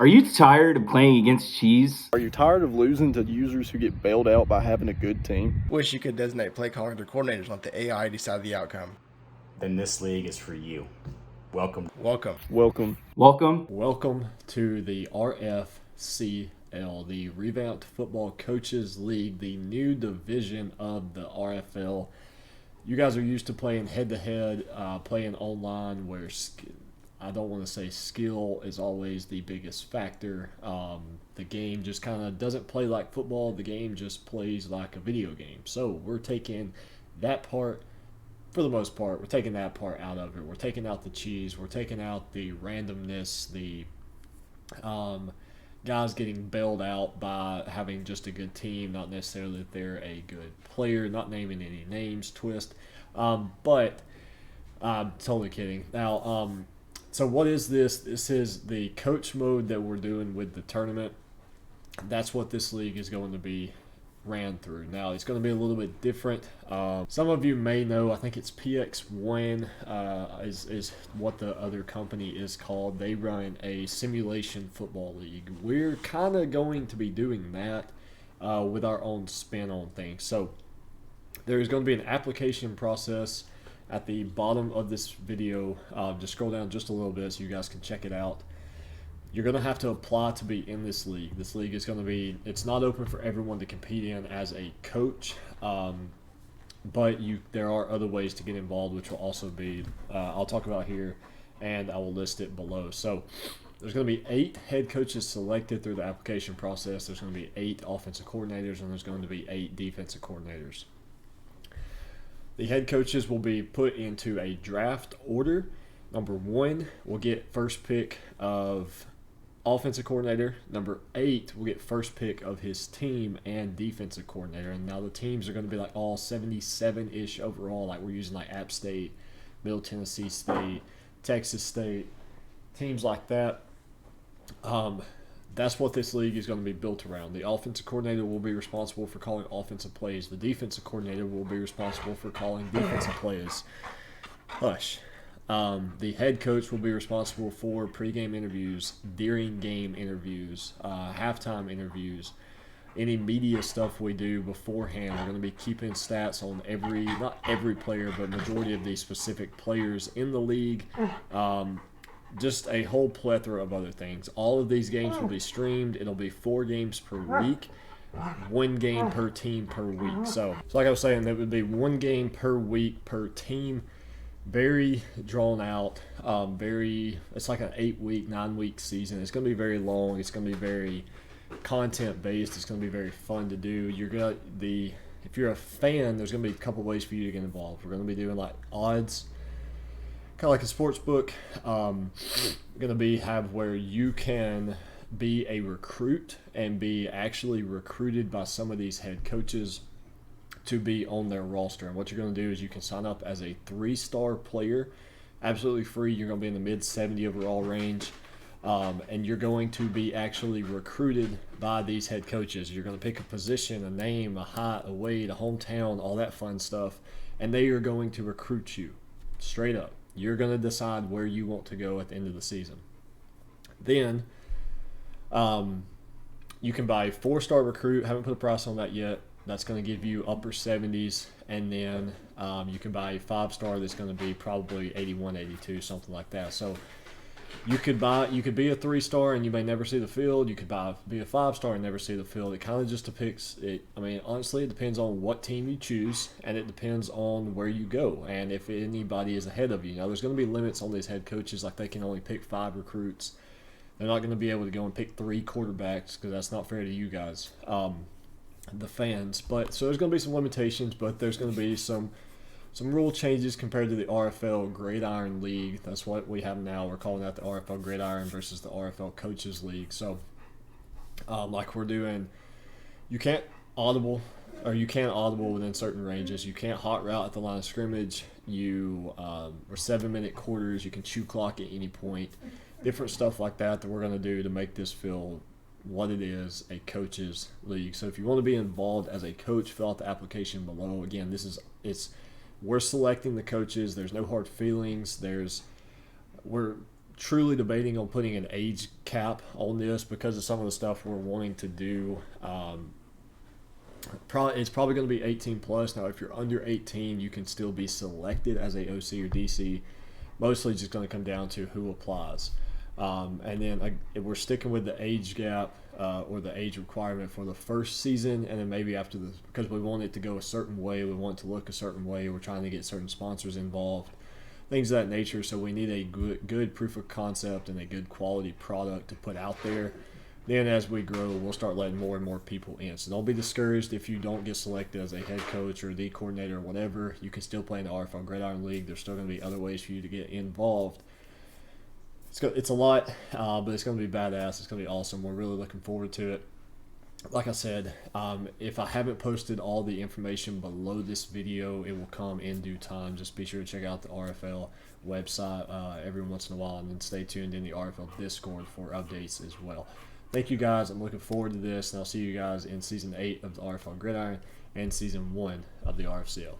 Are you tired of playing against cheese? Are you tired of losing to users who get bailed out by having a good team? Wish you could designate play callers or coordinators and let the AI decide the outcome. Then this league is for you. Welcome. Welcome to the RFCL, the Revamped Football Coaches League, the new division of the RFL. You guys are used to playing head-to-head, playing online, where I don't want to say skill is always the biggest factor. The game just kind of doesn't play like football. The game just plays like a video game. So we're taking that part, for the most part, we're taking that part out of it. We're taking out the cheese. We're taking out the randomness, the guys getting bailed out by having just a good team, not necessarily that they're a good player, not naming any names, twist. But I'm totally kidding. Now, so what is this? This is the coach mode that we're doing with the tournament. That's what this league is going to be ran through. Now, it's going to be a little bit different. Some of you may know, I think it's PX1 is what the other company is called. They run a simulation football league. We're kind of going to be doing that with our own spin on things. So there's going to be an application process at the bottom of this video. Just scroll down just a little bit so you guys can check it out. You're going to have to apply to be in this league. This league is going to be, it's not open for everyone to compete in as a coach, but there are other ways to get involved, which will also be, I'll talk about here, and I will list it below. So there's going to be 8 head coaches selected through the application process. There's going to be 8 offensive coordinators, and there's going to be 8 defensive coordinators. The head coaches will be put into a draft order. Number 1 will get first pick of offensive coordinator. Number 8 will get first pick of his team and defensive coordinator. And now the teams are going to be like all 77-ish overall. Like we're using like App State, Middle Tennessee State, Texas State, teams like that. That's what this league is going to be built around. The offensive coordinator will be responsible for calling offensive plays. The defensive coordinator will be responsible for calling defensive plays. Hush. The head coach will be responsible for pregame interviews, during game interviews, halftime interviews, any media stuff we do beforehand. We're going to be keeping stats on not every player, but majority of these specific players in the league. Just a whole plethora of other things. All of these games will be streamed. It'll be 4 games per week, 1 game per team per week. So like I was saying, that would be 1 game per week per team. Very drawn out. It's like an 8-week, 9-week season. It's going to be very long. It's going to be very content based. It's going to be very fun to do. If you're a fan, there's going to be a couple ways for you to get involved. We're going to be doing like odds, kind of like a sports book. Going to have where you can be a recruit and be actually recruited by some of these head coaches to be on their roster. And what you're going to do is you can sign up as a 3-star player, absolutely free. You're going to be in the mid-70 overall range, and you're going to be actually recruited by these head coaches. You're going to pick a position, a name, a height, a weight, a hometown, all that fun stuff, and they are going to recruit you straight up. You're going to decide where you want to go at the end of the season. Then you can buy a 4-star recruit. Haven't put a price on that yet. That's going to give you upper 70s, and then you can buy a 5-star that's going to be probably 81, 82, something like that. So you could be a 3-star and you may never see the field. You could be a 5-star and never see the field. It kind of just depicts it. I mean, honestly, it depends on what team you choose, and it depends on where you go and if anybody is ahead of you. Now, there's going to be limits on these head coaches, like they can only pick 5 recruits. They're not going to be able to go and pick 3 quarterbacks because that's not fair to you guys. The fans, but so there's going to be some limitations, but there's going to be some rule changes compared to the RFL Gridiron League. That's what we have now. We're calling that the RFL Gridiron versus the RFL Coaches League. So like we're doing, you can't audible within certain ranges. You can't hot route at the line of scrimmage. You or 7-minute quarters. You can chew clock at any point. Different stuff like that we're going to do to make this feel what it is, a coaches league. So if you want to be involved as a coach, fill out the application below. Again, we're selecting the coaches. There's no hard feelings. We're truly debating on putting an age cap on this because of some of the stuff we're wanting to do. It's probably going to be 18 plus. Now, if you're under 18, you can still be selected as a OC or DC. Mostly just going to come down to who applies. And then we're sticking with the age gap or the age requirement for the first season, and then maybe after this, because we want it to go a certain way, we want it to look a certain way, we're trying to get certain sponsors involved, things of that nature. So we need a good proof of concept and a good quality product to put out there. Then as we grow, we'll start letting more and more people in. So don't be discouraged if you don't get selected as a head coach or the coordinator or whatever. You can still play in the RFL Gridiron League. There's still going to be other ways for you to get involved. It's a lot, but it's going to be badass. It's going to be awesome. We're really looking forward to it. Like I said, if I haven't posted all the information below this video, it will come in due time. Just be sure to check out the RFL website every once in a while, and then stay tuned in the RFL Discord for updates as well. Thank you guys. I'm looking forward to this, and I'll see you guys in Season 8 of the RFL Gridiron and Season 1 of the RFCL.